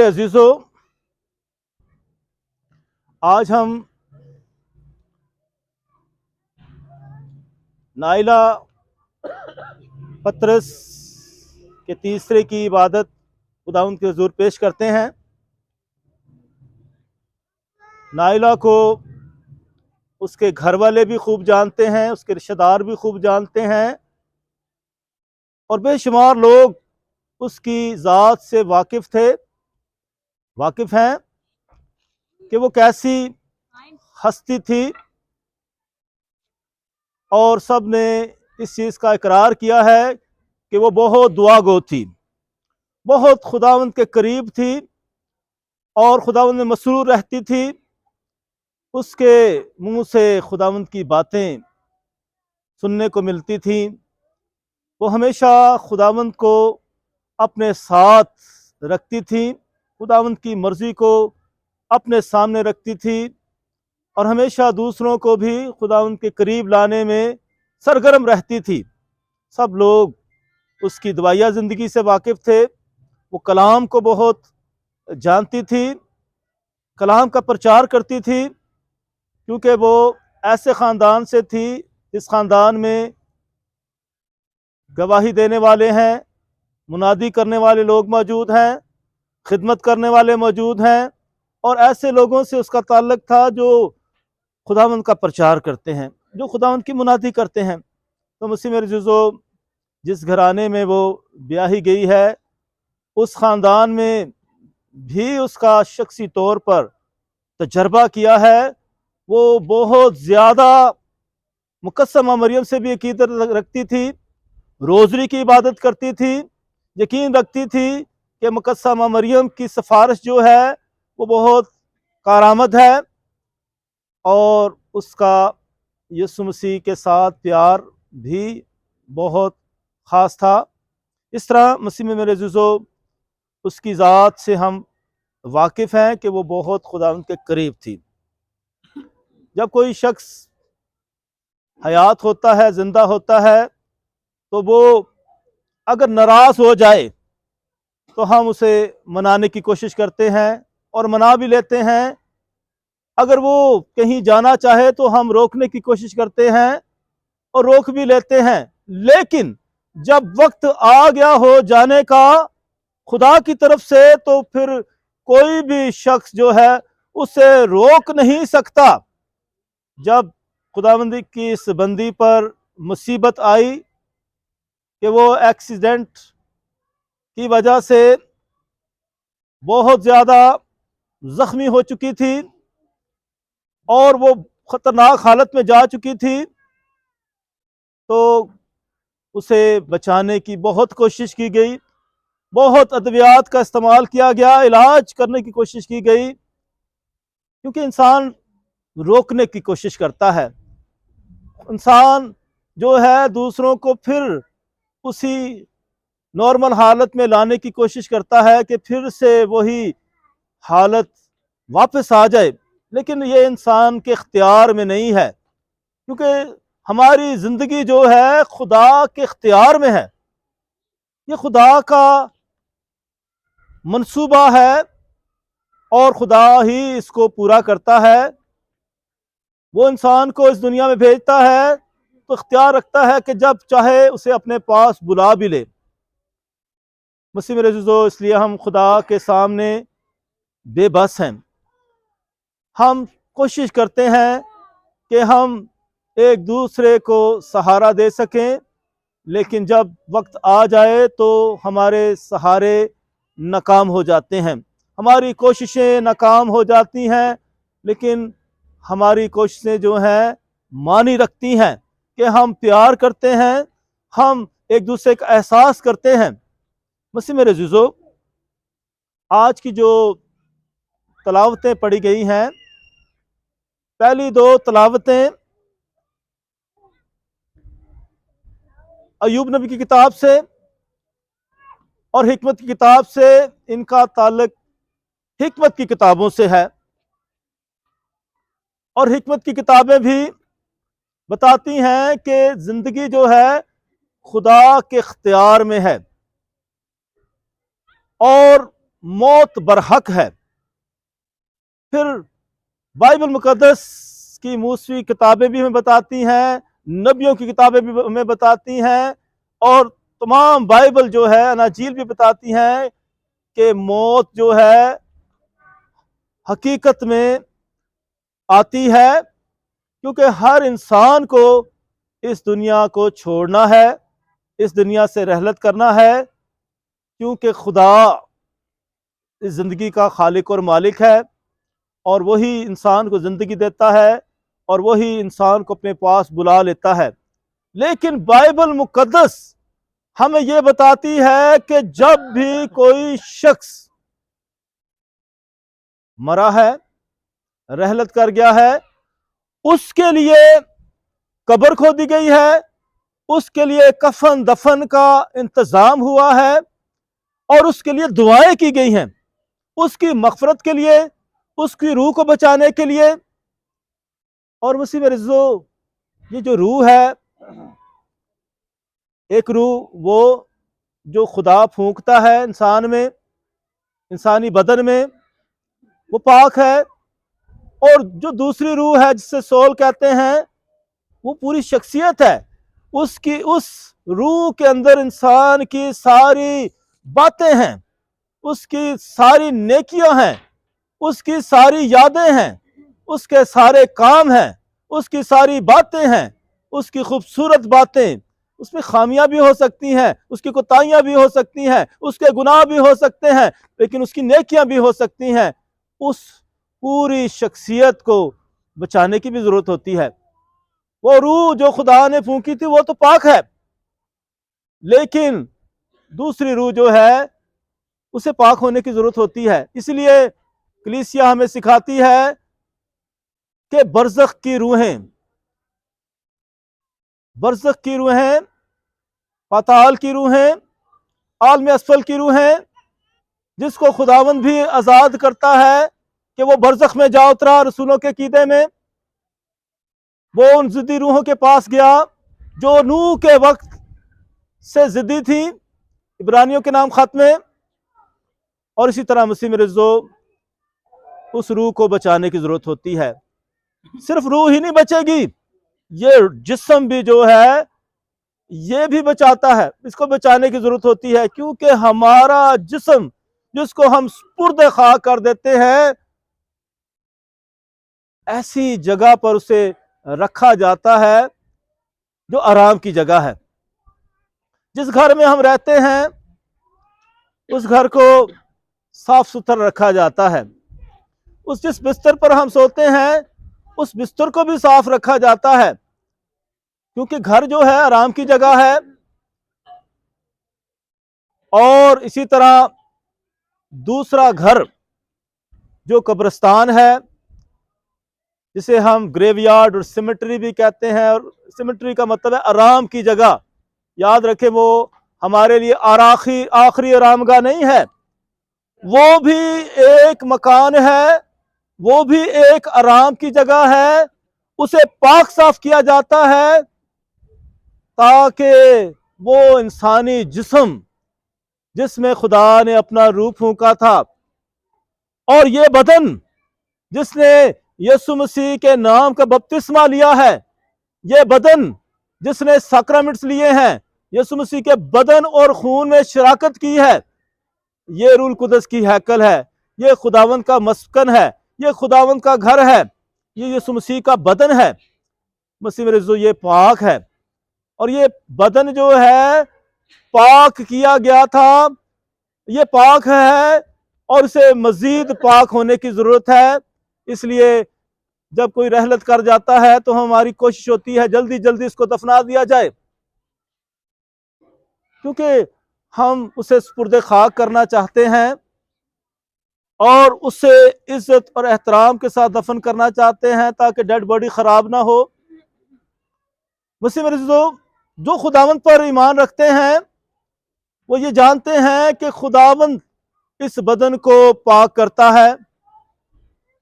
عزیزو، آج ہم نائلہ پطرس کے تیسرے کی عبادت خداوند کے حضور پیش کرتے ہیں۔ نائلہ کو اس کے گھر والے بھی خوب جانتے ہیں، اس کے رشتہ دار بھی خوب جانتے ہیں، اور بے شمار لوگ اس کی ذات سے واقف ہیں کہ وہ کیسی ہستی تھی، اور سب نے اس چیز کا اقرار کیا ہے کہ وہ بہت دعا گو تھی، بہت خداوند کے قریب تھی، اور خداوند میں مسرور رہتی تھی۔ اس کے منہ سے خداوند کی باتیں سننے کو ملتی تھیں۔ وہ ہمیشہ خداوند کو اپنے ساتھ رکھتی تھی، خداوند کی مرضی کو اپنے سامنے رکھتی تھی، اور ہمیشہ دوسروں کو بھی خداوند کے قریب لانے میں سرگرم رہتی تھی۔ سب لوگ اس کی دعائیہ زندگی سے واقف تھے۔ وہ کلام کو بہت جانتی تھی، کلام کا پرچار کرتی تھی، کیونکہ وہ ایسے خاندان سے تھی جس خاندان میں گواہی دینے والے ہیں، منادی کرنے والے لوگ موجود ہیں، خدمت کرنے والے موجود ہیں، اور ایسے لوگوں سے اس کا تعلق تھا جو خداوند کا پرچار کرتے ہیں، جو خداوند کی منادی کرتے ہیں۔ تو مسیح میرے عزیزو، جس گھرانے میں وہ بیاہی گئی ہے، اس خاندان میں بھی اس کا شخصی طور پر تجربہ کیا ہے۔ وہ بہت زیادہ مقدسہ مریم سے بھی عقیدت رکھتی تھی، روزری کی عبادت کرتی تھی، یقین رکھتی تھی کہ مقدسہ مریم کی سفارش جو ہے وہ بہت کارآمد ہے، اور اس کا یسوع مسیح کے ساتھ پیار بھی بہت خاص تھا۔ اس طرح مسیح میں میرے عزیزو، اس کی ذات سے ہم واقف ہیں کہ وہ بہت خداوند کے قریب تھی۔ جب کوئی شخص حیات ہوتا ہے، زندہ ہوتا ہے، تو وہ اگر ناراض ہو جائے تو ہم اسے منانے کی کوشش کرتے ہیں اور منا بھی لیتے ہیں۔ اگر وہ کہیں جانا چاہے تو ہم روکنے کی کوشش کرتے ہیں اور روک بھی لیتے ہیں، لیکن جب وقت آ گیا ہو جانے کا خدا کی طرف سے، تو پھر کوئی بھی شخص جو ہے اسے روک نہیں سکتا۔ جب خداوندی کی اس بندی پر مصیبت آئی کہ وہ ایکسیڈنٹ کی وجہ سے بہت زیادہ زخمی ہو چکی تھی اور وہ خطرناک حالت میں جا چکی تھی، تو اسے بچانے کی بہت کوشش کی گئی، بہت ادویات کا استعمال کیا گیا، علاج کرنے کی کوشش کی گئی، کیونکہ انسان روکنے کی کوشش کرتا ہے۔ انسان جو ہے دوسروں کو پھر اسی نارمل حالت میں لانے کی کوشش کرتا ہے کہ پھر سے وہی حالت واپس آ جائے، لیکن یہ انسان کے اختیار میں نہیں ہے، کیونکہ ہماری زندگی جو ہے خدا کے اختیار میں ہے۔ یہ خدا کا منصوبہ ہے اور خدا ہی اس کو پورا کرتا ہے۔ وہ انسان کو اس دنیا میں بھیجتا ہے تو اختیار رکھتا ہے کہ جب چاہے اسے اپنے پاس بلا بھی لے۔ مسیح میرے عزیزو، اس لیے ہم خدا کے سامنے بے بس ہیں۔ ہم کوشش کرتے ہیں کہ ہم ایک دوسرے کو سہارا دے سکیں، لیکن جب وقت آ جائے تو ہمارے سہارے ناکام ہو جاتے ہیں، ہماری کوششیں ناکام ہو جاتی ہیں، لیکن ہماری کوششیں جو ہیں معنی رکھتی ہیں کہ ہم پیار کرتے ہیں، ہم ایک دوسرے کا احساس کرتے ہیں۔ مسیح میرے عزیزو، آج کی جو تلاوتیں پڑھی گئی ہیں، پہلی دو تلاوتیں ایوب نبی کی کتاب سے اور حکمت کی کتاب سے، ان کا تعلق حکمت کی کتابوں سے ہے، اور حکمت کی کتابیں بھی بتاتی ہیں کہ زندگی جو ہے خدا کے اختیار میں ہے، اور موت برحق ہے۔ پھر بائبل مقدس کی موسوی کتابیں بھی ہمیں بتاتی ہیں، نبیوں کی کتابیں بھی ہمیں بتاتی ہیں، اور تمام بائبل جو ہے اناجیل بھی بتاتی ہیں کہ موت جو ہے حقیقت میں آتی ہے، کیونکہ ہر انسان کو اس دنیا کو چھوڑنا ہے، اس دنیا سے رحلت کرنا ہے، کیونکہ خدا اس زندگی کا خالق اور مالک ہے، اور وہی انسان کو زندگی دیتا ہے، اور وہی انسان کو اپنے پاس بلا لیتا ہے۔ لیکن بائبل مقدس ہمیں یہ بتاتی ہے کہ جب بھی کوئی شخص مرا ہے، رحلت کر گیا ہے، اس کے لیے قبر کھودی گئی ہے، اس کے لیے کفن دفن کا انتظام ہوا ہے، اور اس کے لیے دعائیں کی گئی ہیں، اس کی مغفرت کے لیے، اس کی روح کو بچانے کے لیے۔ اور مسیح عزیزو، یہ جو روح ہے، ایک روح وہ جو خدا پھونکتا ہے انسان میں، انسانی بدن میں، وہ پاک ہے، اور جو دوسری روح ہے جس سے سول کہتے ہیں، وہ پوری شخصیت ہے۔ اس روح کے اندر انسان کی ساری باتیں ہیں، اس کی ساری نیکیاں ہیں، اس کی ساری یادیں ہیں، اس کے سارے کام ہیں، اس کی ساری باتیں ہیں، اس کی خوبصورت باتیں۔ اس میں خامیاں بھی ہو سکتی ہیں، اس کی کوتاہیاں بھی ہو سکتی ہیں، اس کے گناہ بھی ہو سکتے ہیں، لیکن اس کی نیکیاں بھی ہو سکتی ہیں۔ اس پوری شخصیت کو بچانے کی بھی ضرورت ہوتی ہے۔ وہ روح جو خدا نے پھونکی تھی وہ تو پاک ہے، لیکن دوسری روح جو ہے اسے پاک ہونے کی ضرورت ہوتی ہے۔ اس لیے کلیسیا ہمیں سکھاتی ہے کہ برزخ کی روحیں، پاتال کی روحیں، عالم اسفل کی روحیں، جس کو خداوند بھی آزاد کرتا ہے کہ وہ برزخ میں جا اترا رسولوں کے عقیدے میں۔ وہ ان ضدی روحوں کے پاس گیا جو نوح کے وقت سے ضدی تھی، عبرانیوں کے نام خط میں، اور اسی طرح مسیح عزیزو اس روح کو بچانے کی ضرورت ہوتی ہے۔ صرف روح ہی نہیں بچے گی، یہ جسم بھی جو ہے یہ بھی بچاتا ہے، اس کو بچانے کی ضرورت ہوتی ہے، کیونکہ ہمارا جسم جس کو ہم سپرد خاک کر دیتے ہیں، ایسی جگہ پر اسے رکھا جاتا ہے جو آرام کی جگہ ہے۔ جس گھر میں ہم رہتے ہیں اس گھر کو صاف ستھرا رکھا جاتا ہے، جس بستر پر ہم سوتے ہیں اس بستر کو بھی صاف رکھا جاتا ہے، کیونکہ گھر جو ہے آرام کی جگہ ہے۔ اور اسی طرح دوسرا گھر جو قبرستان ہے، جسے ہم گریو یارڈ اور سیمیٹری بھی کہتے ہیں، اور سیمیٹری کا مطلب ہے آرام کی جگہ۔ یاد رکھیں، وہ ہمارے لیے آخری آرام گاہ نہیں ہے، وہ بھی ایک مکان ہے، وہ بھی ایک آرام کی جگہ ہے۔ اسے پاک صاف کیا جاتا ہے تاکہ وہ انسانی جسم جس میں خدا نے اپنا روح پھونکا تھا، اور یہ بدن جس نے یسوع مسیح کے نام کا بپتسمہ لیا ہے، یہ بدن جس نے سیکرامنٹس لیے ہیں، یسوع مسیح کے بدن اور خون میں شراکت کی ہے، یہ روح القدس کی ہیکل ہے، یہ خداوند کا مسکن ہے، یہ خداوند کا گھر ہے، یہ یسوع مسیح کا بدن ہے۔ مسیح عزیزو، یہ پاک ہے، اور یہ بدن جو ہے پاک کیا گیا تھا، یہ پاک ہے، اور اسے مزید پاک ہونے کی ضرورت ہے۔ اس لیے جب کوئی رحلت کر جاتا ہے تو ہماری کوشش ہوتی ہے جلدی جلدی اس کو دفنا دیا جائے، کیونکہ ہم اسے سپرد خاک کرنا چاہتے ہیں، اور اسے عزت اور احترام کے ساتھ دفن کرنا چاہتے ہیں تاکہ ڈیڈ باڈی خراب نہ ہو۔ مسیح عزیزو، جو خداوند پر ایمان رکھتے ہیں وہ یہ جانتے ہیں کہ خداوند اس بدن کو پاک کرتا ہے۔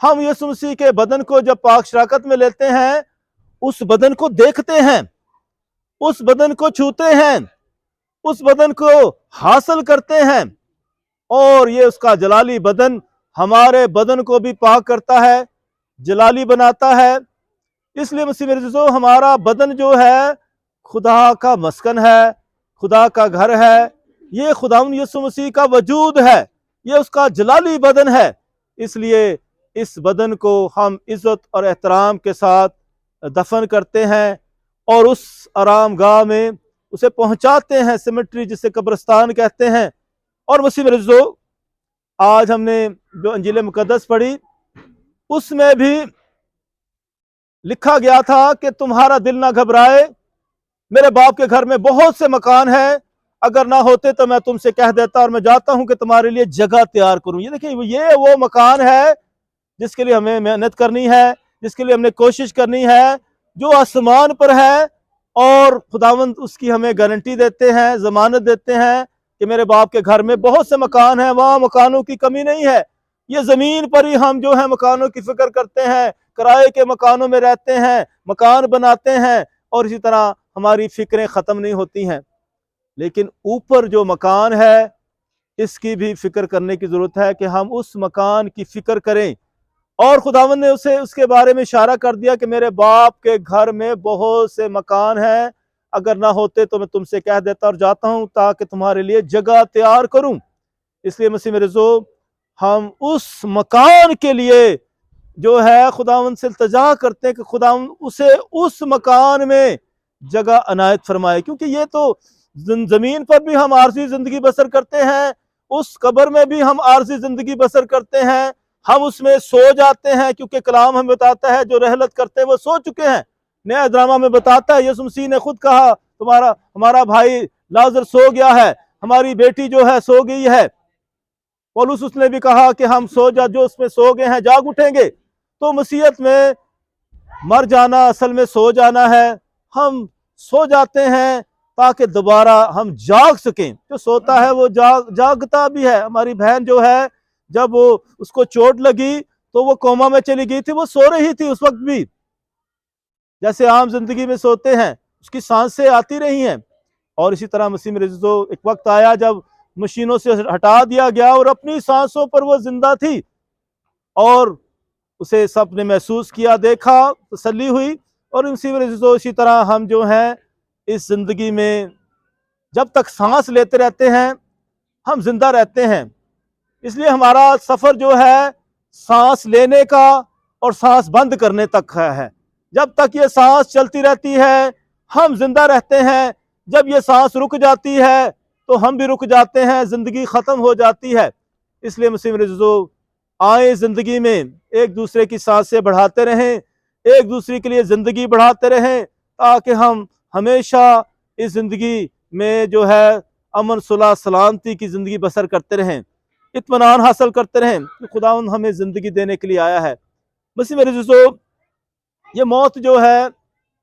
ہم یسوع مسیح کے بدن کو جب پاک شراکت میں لیتے ہیں، اس بدن کو دیکھتے ہیں، اس بدن کو چھوتے ہیں، اس بدن کو حاصل کرتے ہیں، اور یہ اس کا جلالی بدن ہمارے بدن کو بھی پاک کرتا ہے، جلالی بناتا ہے۔ اس لیے مسیح میرے عزیزو ہمارا بدن جو ہے خدا کا مسکن ہے، خدا کا گھر ہے، یہ خداوند یسوع مسیح کا وجود ہے، یہ اس کا جلالی بدن ہے۔ اس لیے اس بدن کو ہم عزت اور احترام کے ساتھ دفن کرتے ہیں اور اس آرام گاہ میں اسے پہنچاتے ہیں، سیمیٹری جسے قبرستان کہتے ہیں۔ اور مسیح میرے عزیزو آج ہم نے جو انجیل مقدس پڑھی اس میں بھی لکھا گیا تھا کہ تمہارا دل نہ گھبرائے، میرے باپ کے گھر میں بہت سے مکان ہیں، اگر نہ ہوتے تو میں تم سے کہہ دیتا اور میں جاتا ہوں کہ تمہارے لیے جگہ تیار کروں۔ یہ دیکھیں، یہ وہ مکان ہے جس کے لیے ہمیں محنت کرنی ہے، جس کے لیے ہم نے کوشش کرنی ہے، جو آسمان پر ہے، اور خداوند اس کی ہمیں گارنٹی دیتے ہیں، ضمانت دیتے ہیں کہ میرے باپ کے گھر میں بہت سے مکان ہیں، وہاں مکانوں کی کمی نہیں ہے۔ یہ زمین پر ہی ہم جو ہے مکانوں کی فکر کرتے ہیں، کرائے کے مکانوں میں رہتے ہیں، مکان بناتے ہیں، اور اسی طرح ہماری فکریں ختم نہیں ہوتی ہیں۔ لیکن اوپر جو مکان ہے اس کی بھی فکر کرنے کی ضرورت ہے کہ ہم اس مکان کی فکر کریں۔ اور خداوند نے اس کے بارے میں اشارہ کر دیا کہ میرے باپ کے گھر میں بہت سے مکان ہیں، اگر نہ ہوتے تو میں تم سے کہہ دیتا اور جاتا ہوں تاکہ تمہارے لیے جگہ تیار کروں۔ اس لیے مسیح میرے عزیزو ہم اس مکان کے لیے جو ہے خداوند سے التجا کرتے ہیں کہ خداوند اسے اس مکان میں جگہ عنایت فرمائے، کیونکہ یہ تو زمین پر بھی ہم عارضی زندگی بسر کرتے ہیں، اس قبر میں بھی ہم عارضی زندگی بسر کرتے ہیں، ہم اس میں سو جاتے ہیں، کیونکہ کلام ہمیں بتاتا ہے جو رحلت کرتے ہیں وہ سو چکے ہیں۔ نیا ڈرامہ میں بتاتا ہے، یسوع مسیح نے خود کہا ہمارا بھائی لازر سو گیا ہے، ہماری بیٹی جو ہے سو گئی ہے۔ پولس اس نے بھی کہا کہ ہم جو اس میں سو گئے ہیں جاگ اٹھیں گے۔ تو مسیحیت میں مر جانا اصل میں سو جانا ہے، ہم سو جاتے ہیں تاکہ دوبارہ ہم جاگ سکیں۔ جو سوتا ہے وہ جاگتا بھی ہے۔ ہماری بہن جو ہے جب اس کو چوٹ لگی تو وہ کوما میں چلی گئی تھی، وہ سو رہی تھی اس وقت بھی، جیسے عام زندگی میں سوتے ہیں، اس کی سانسیں آتی رہی ہیں۔ اور اسی طرح مسیح میرے عزیزو ایک وقت آیا جب مشینوں سے ہٹا دیا گیا اور اپنی سانسوں پر وہ زندہ تھی، اور اسے سب نے محسوس کیا، دیکھا، تسلی ہوئی۔ اور مسیح میرے عزیزو اسی طرح ہم جو ہیں اس زندگی میں جب تک سانس لیتے رہتے ہیں ہم زندہ رہتے ہیں۔ اس لیے ہمارا سفر جو ہے سانس لینے کا اور سانس بند کرنے تک ہے۔ جب تک یہ سانس چلتی رہتی ہے ہم زندہ رہتے ہیں، جب یہ سانس رک جاتی ہے تو ہم بھی رک جاتے ہیں، زندگی ختم ہو جاتی ہے۔ اس لیے مسیح میرے عزیزو آئیں زندگی میں ایک دوسرے کی سانسیں بڑھاتے رہیں، ایک دوسرے کے لیے زندگی بڑھاتے رہیں، تاکہ ہم ہمیشہ اس زندگی میں جو ہے امن، صلح، سلامتی کی زندگی بسر کرتے رہیں، اطمینان حاصل کرتے رہیں کہ خداوند ہمیں زندگی دینے کے لیے آیا ہے۔ مسیح میرے عزیزو یہ موت جو ہے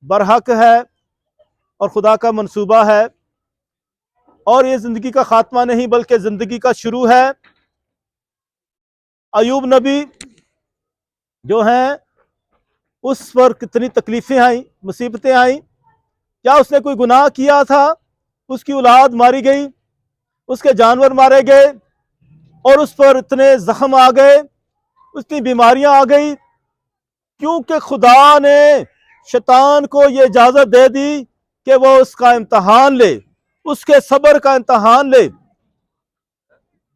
برحق ہے اور خدا کا منصوبہ ہے، اور یہ زندگی کا خاتمہ نہیں بلکہ زندگی کا شروع ہے۔ ایوب نبی جو ہیں اس پر کتنی تکلیفیں آئیں، مصیبتیں آئیں۔ کیا اس نے کوئی گناہ کیا تھا؟ اس کی اولاد ماری گئی، اس کے جانور مارے گئے، اور اس پر اتنے زخم آ گئے، اتنی بیماریاں آ گئی، کیونکہ خدا نے شیطان کو یہ اجازت دے دی کہ وہ اس کا امتحان لے، اس کے صبر کا امتحان لے،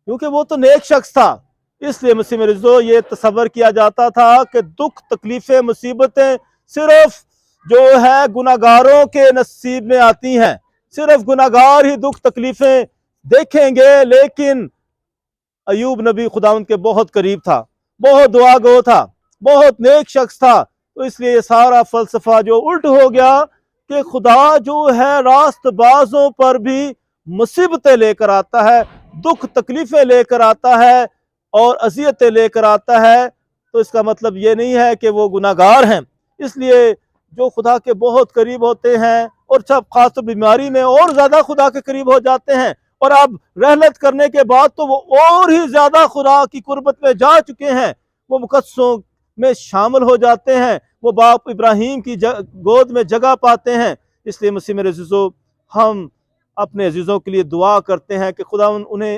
کیونکہ وہ تو نیک شخص تھا۔ اس لیے مسیح میرے عزیزو یہ تصور کیا جاتا تھا کہ دکھ، تکلیفیں، مصیبتیں صرف جو ہے گناہگاروں کے نصیب میں آتی ہیں، صرف گناہگار ہی دکھ تکلیفیں دیکھیں گے۔ لیکن ایوب نبی خداوند کے بہت قریب تھا، بہت دعا گو تھا، بہت نیک شخص تھا، تو اس لیے یہ سارا فلسفہ جو الٹ ہو گیا کہ خدا جو ہے راست بازوں پر بھی مصیبتیں لے کر آتا ہے، دکھ تکلیفیں لے کر آتا ہے اور اذیتیں لے کر آتا ہے، تو اس کا مطلب یہ نہیں ہے کہ وہ گناہگار ہیں۔ اس لیے جو خدا کے بہت قریب ہوتے ہیں اور سب خاص طور بیماری میں اور زیادہ خدا کے قریب ہو جاتے ہیں، اور اب رحلت کرنے کے بعد تو وہ اور ہی زیادہ خدا کی قربت میں جا چکے ہیں، وہ مقدسوں میں شامل ہو جاتے ہیں، وہ باپ ابراہیم کی گود میں جگہ پاتے ہیں۔ اس لیے مسیح میرے عزیزو ہم اپنے عزیزوں کے لیے دعا کرتے ہیں کہ خدا انہیں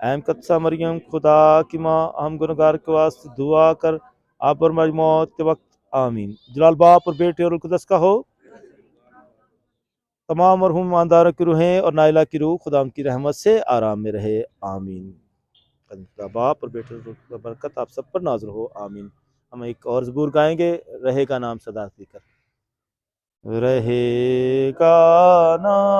اہم قدسہ مریم خدا کی ماں ہم گنہگار کے واسطے دعا کر آپ پر ہماری موت کے وقت آمین۔ جلال باپ اور بیٹے اور روح القدس کا ہو۔ تمام مرحوم ایمانداروں کی روحیں اور نائلہ کی روح خدا ان کی رحمت سے آرام میں رہے، آمین۔ خدا باپ اور بیٹے اور روح القدس کا برکت آپ سب پر نازل ہو، آمین۔ ہم ایک اور زبور گائیں گے، رہے گا نام صدا سی کر، رہے گا نام